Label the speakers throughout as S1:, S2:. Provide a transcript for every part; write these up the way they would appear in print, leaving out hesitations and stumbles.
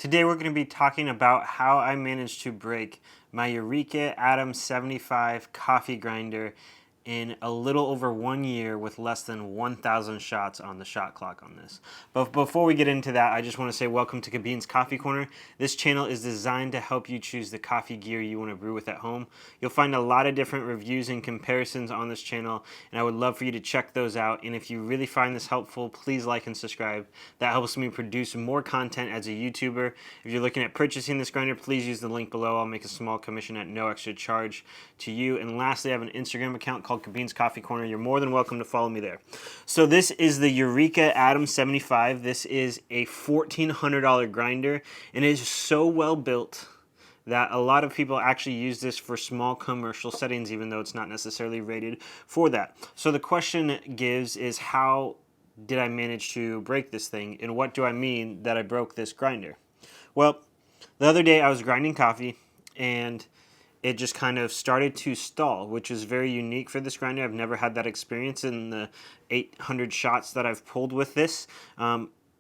S1: Today we're going to be talking about how I managed to break my Eureka Atom 75 coffee grinder in a little over 1 year with less than 1,000 shots on the shot clock on this. But before we get into that, I just want to say welcome to Kabin's Coffee Corner. This channel is designed to help you choose the coffee gear you want to brew with at home. You'll find a lot of different reviews and comparisons on this channel, and I would love for you to check those out. And if you really find this helpful, please like and subscribe. That helps me produce more content as a YouTuber. If you're looking at purchasing this grinder, please use the link below. I'll make a small commission at no extra charge to you. And lastly, I have an Instagram account called Kabin's Coffee Corner. You're more than welcome to follow me there. So this is the Eureka Atom 75. This is a $1,400 grinder, and it is so well built that a lot of people actually use this for small commercial settings, even though it's not necessarily rated for that. So the question it gives is, how did I manage to break this thing, and what do I mean that I broke this grinder? Well, the other day I was grinding coffee, and it just kind of started to stall, which is very unique for this grinder. I've never had that experience in the 800 shots that I've pulled with this.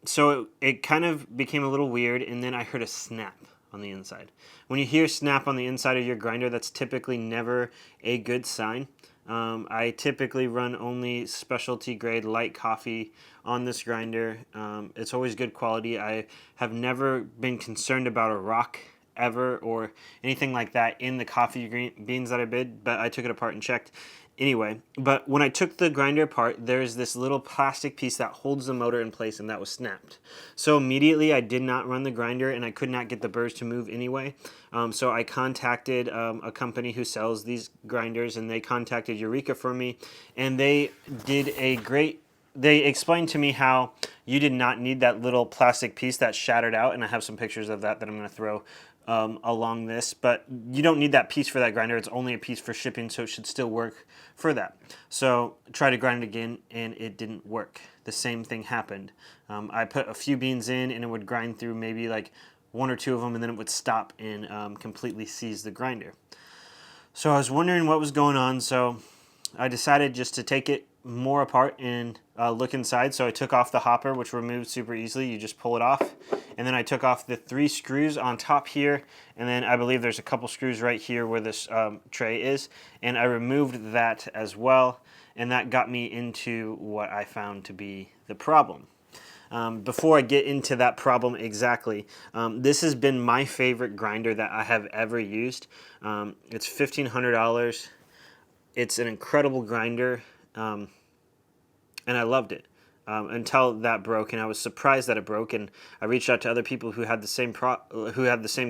S1: So it kind of became a little weird, and then I heard a snap on the inside. When you hear snap on the inside of your grinder, that's typically never a good sign. I typically run only specialty grade light coffee on this grinder. It's always good quality. I have never been concerned about a rock ever or anything like that in the coffee beans that I bid, but I took it apart and checked anyway. But when I took the grinder apart, there's this little plastic piece that holds the motor in place, and that was snapped. So immediately I did not run the grinder, and I could not get the burrs to move anyway. So I contacted a company who sells these grinders, and they contacted Eureka for me, and they explained to me how you did not need that little plastic piece that shattered out, and I have some pictures of that I'm going to throw along this, but you don't need that piece for that grinder. It's only a piece for shipping, so it should still work for that. So try to grind it again, and it didn't work. The same thing happened. I put a few beans in, and it would grind through maybe like one or two of them, and then it would stop and completely seize the grinder. So I was wondering what was going on, so I decided just to take it more apart and look inside. So I took off the hopper, which removes super easily. You just pull it off. And then I took off the 3 screws on top here, and then I believe there's a couple screws right here where this tray is, and I removed that as well, and that got me into what I found to be the problem. Before I get into that problem exactly, this has been my favorite grinder that I have ever used. It's $1,500. It's an incredible grinder, and I loved it. Until that broke, and I was surprised that it broke. And I reached out to other people who had the same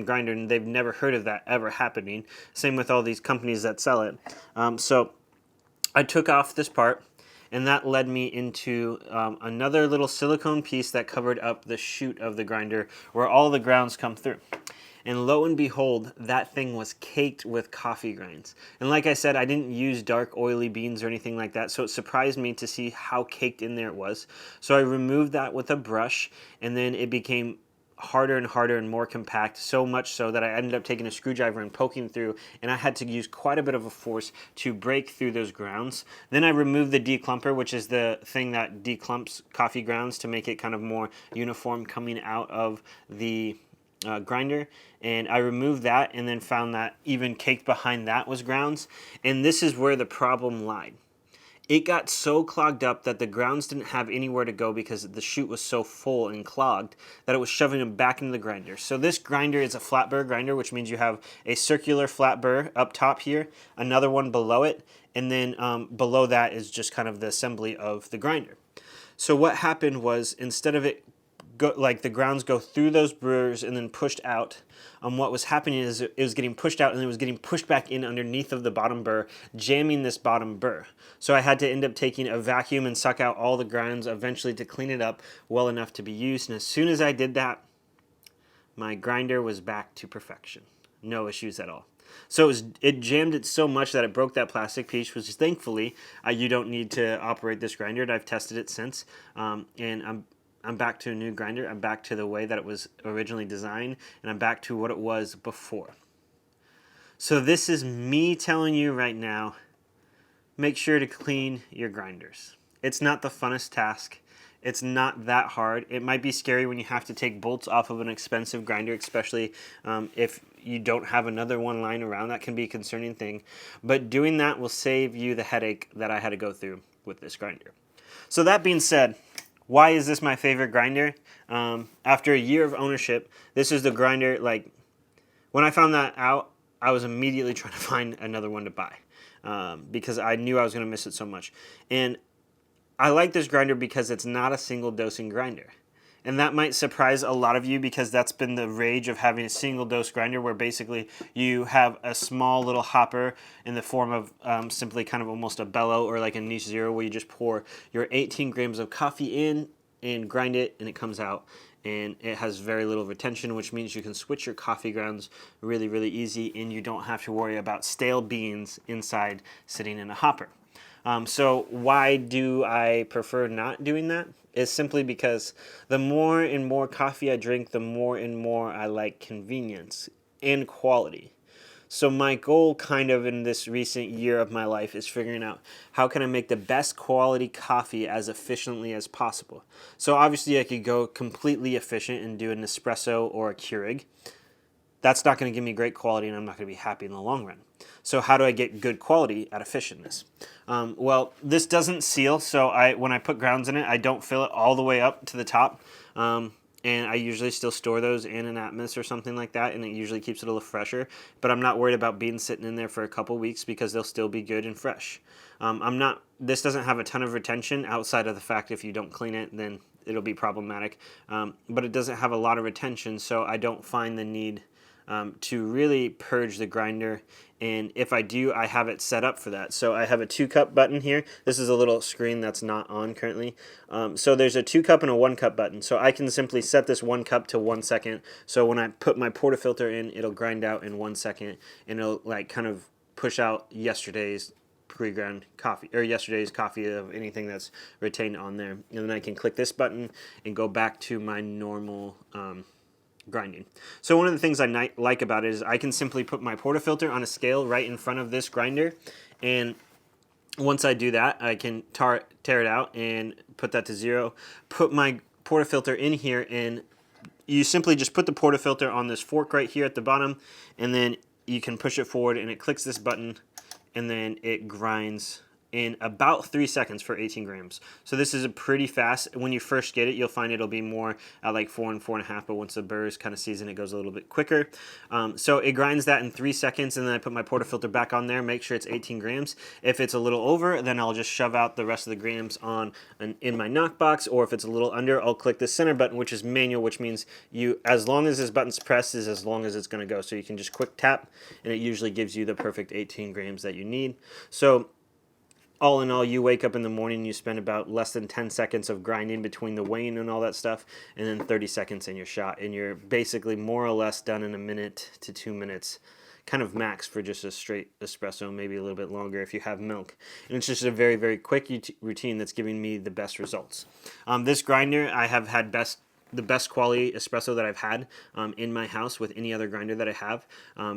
S1: grinder, and they've never heard of that ever happening. Same with all these companies that sell it. So I took off this part, and that led me into another little silicone piece that covered up the chute of the grinder where all the grounds come through. And lo and behold, that thing was caked with coffee grinds. And like I said, I didn't use dark oily beans or anything like that, so it surprised me to see how caked in there it was. So I removed that with a brush, and then it became harder and harder and more compact, so much so that I ended up taking a screwdriver and poking through, and I had to use quite a bit of a force to break through those grounds. Then I removed the declumper, which is the thing that declumps coffee grounds to make it kind of more uniform coming out of the grinder, and I removed that, and then found that even caked behind that was grounds. And this is where the problem lied. It got so clogged up that the grounds didn't have anywhere to go because the chute was so full and clogged that it was shoving them back into the grinder. So this grinder is a flat burr grinder, which means you have a circular flat burr up top here, another one below it, and then below that is just kind of the assembly of the grinder. So what happened was, instead of it like the grounds go through those burrs and then pushed out, what was happening is it was getting pushed out, and it was getting pushed back in underneath of the bottom burr, jamming this bottom burr. So I had to end up taking a vacuum and suck out all the grounds eventually to clean it up well enough to be used. And as soon as I did that, my grinder was back to perfection. No issues at all. So it jammed it so much that it broke that plastic piece, which thankfully you don't need to operate this grinder. And I've tested it since, and I'm back to a new grinder. I'm back to the way that it was originally designed, and I'm back to what it was before. So this is me telling you right now, make sure to clean your grinders. It's not the funnest task. It's not that hard. It might be scary when you have to take bolts off of an expensive grinder, especially if you don't have another one lying around. That can be a concerning thing. But doing that will save you the headache that I had to go through with this grinder. So that being said, why is this my favorite grinder? After a year of ownership, this is the grinder, like, when I found that out, I was immediately trying to find another one to buy because I knew I was going to miss it so much. And I like this grinder because it's not a single dosing grinder. And that might surprise a lot of you because that's been the rage of having a single dose grinder where basically you have a small little hopper in the form of simply kind of almost a bellow or like a niche zero where you just pour your 18 grams of coffee in and grind it and it comes out. And it has very little retention, which means you can switch your coffee grounds really, really easy and you don't have to worry about stale beans inside sitting in a hopper. So why do I prefer not doing that? Is simply because the more and more coffee I drink, the more and more I like convenience and quality. So my goal kind of in this recent year of my life is figuring out how can I make the best quality coffee as efficiently as possible. So obviously I could go completely efficient and do an espresso or a Keurig. That's not going to give me great quality and I'm not going to be happy in the long run. So how do I get good quality at efficientness? Well, this doesn't seal, so when I put grounds in it, I don't fill it all the way up to the top. And I usually still store those in an Atmos or something like that, and it usually keeps it a little fresher. But I'm not worried about beans sitting in there for a couple weeks because they'll still be good and fresh. This doesn't have a ton of retention outside of the fact if you don't clean it, then it'll be problematic. But it doesn't have a lot of retention, so I don't find the need to really purge the grinder, and if I do, I have it set up for that. So I have a 2-cup button here. This is a little screen that's not on currently. So there's a 2-cup and a 1-cup button. So I can simply set this 1 cup to 1 second. So when I put my portafilter in, it'll grind out in 1 second, and it'll like kind of push out yesterday's pre-ground coffee or yesterday's coffee of anything that's retained on there. And then I can click this button and go back to my normal grinding. So one of the things I like about it is I can simply put my portafilter on a scale right in front of this grinder, and once I do that, I can tear it out and put that to 0, put my portafilter in here, and you simply just put the portafilter on this fork right here at the bottom, and then you can push it forward and it clicks this button, and then it grinds in about 3 seconds for 18 grams. So this is a pretty fast. When you first get it, you'll find it'll be more at like 4 and 4.5, but once the burrs kind of season, it goes a little bit quicker. So it grinds that in 3 seconds, and then I put my portafilter back on there, make sure it's 18 grams. If it's a little over, then I'll just shove out the rest of the grams in my knockbox, or if it's a little under, I'll click the center button, which is manual, which means as long as this button's pressed is as long as it's going to go. So you can just quick tap, and it usually gives you the perfect 18 grams that you need. So all in all, you wake up in the morning, you spend about less than 10 seconds of grinding between the weighing and all that stuff, and then 30 seconds in your shot. And you're basically more or less done in 1 minute to 2 minutes, kind of max for just a straight espresso, maybe a little bit longer if you have milk. And it's just a very, very quick routine that's giving me the best results. This grinder, I have had the best quality espresso that I've had in my house with any other grinder that I have,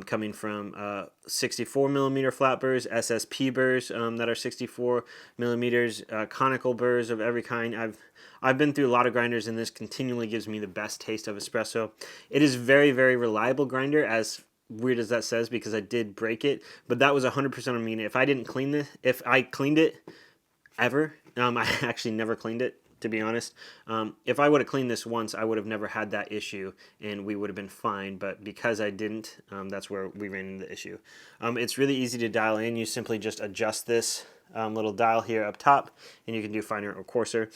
S1: coming from 64 millimeter flat burrs, SSP burrs that are 64 millimeters, conical burrs of every kind. I've been through a lot of grinders, and this continually gives me the best taste of espresso. It is very, very reliable grinder, as weird as that says, because I did break it, but that was 100% on me. If I didn't clean this, if I cleaned it ever, I actually never cleaned it, to be honest. If I would have cleaned this once, I would have never had that issue, and we would have been fine. But because I didn't, that's where we ran into the issue. It's really easy to dial in. You simply just adjust this little dial here up top, and you can do finer or coarser.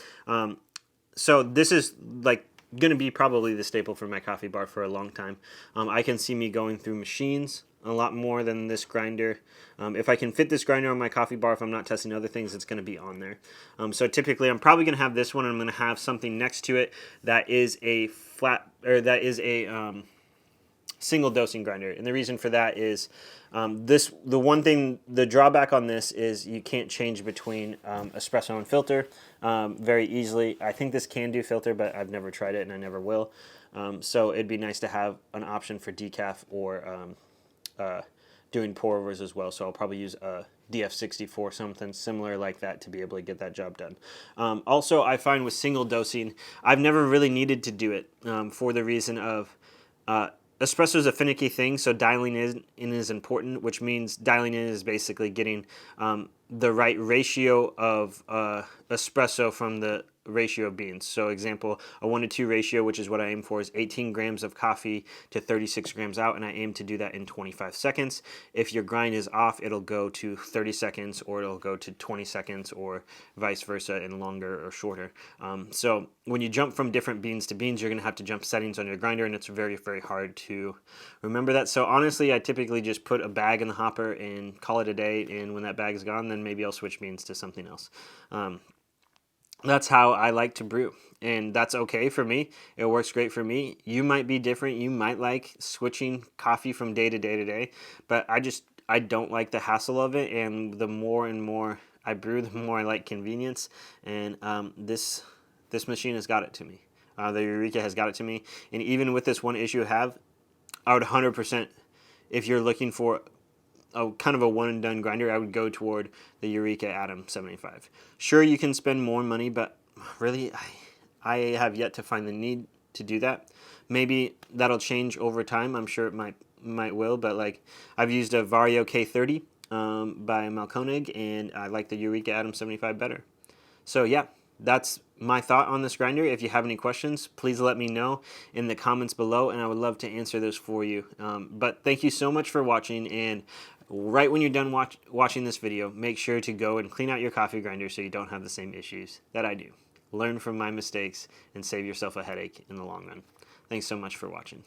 S1: So this is like going to be probably the staple for my coffee bar for a long time. I can see me going through machines a lot more than this grinder. If I can fit this grinder on my coffee bar, if I'm not testing other things, it's going to be on there. So typically I'm probably going to have this one, and I'm going to have something next to it that is a single dosing grinder. And the reason for that is the drawback on this is you can't change between espresso and filter very easily. I think this can do filter, but I've never tried it and I never will. So it'd be nice to have an option for decaf or doing pour overs as well. So I'll probably use a DF64, something similar like that to be able to get that job done. Also, I find with single dosing, I've never really needed to do it for the reason of espresso is a finicky thing, so dialing in is important, which means dialing in is basically getting the right ratio of espresso from the ratio of beans. So example, a 1-to-2 ratio, which is what I aim for, is 18 grams of coffee to 36 grams out, and I aim to do that in 25 seconds. If your grind is off, it'll go to 30 seconds, or it'll go to 20 seconds, or vice versa, and longer or shorter. So when you jump from different beans to beans, you're going to have to jump settings on your grinder, and it's very, very hard to remember that. So honestly, I typically just put a bag in the hopper and call it a day, and when that bag is gone, then maybe I'll switch beans to something else. That's how I like to brew, and that's okay for me. It works great for me. You might be different. You might like switching coffee from day to day to day, but I don't like the hassle of it, and the more and more I brew, the more I like convenience, and this machine has got it to me. The Eureka has got it to me, and even with this one issue I would 100%, if you're looking for a kind of a one and done grinder, I would go toward the Eureka Atom 75. Sure, you can spend more money, but really, I have yet to find the need to do that. Maybe that'll change over time. I'm sure it might will, but like I've used a Vario K30 by Malkonig, and I like the Eureka Atom 75 better. So yeah, that's my thought on this grinder. If you have any questions, please let me know in the comments below, and I would love to answer those for you. But thank you so much for watching, and right when you're done watching this video, make sure to go and clean out your coffee grinder so you don't have the same issues that I do. Learn from my mistakes and save yourself a headache in the long run. Thanks so much for watching.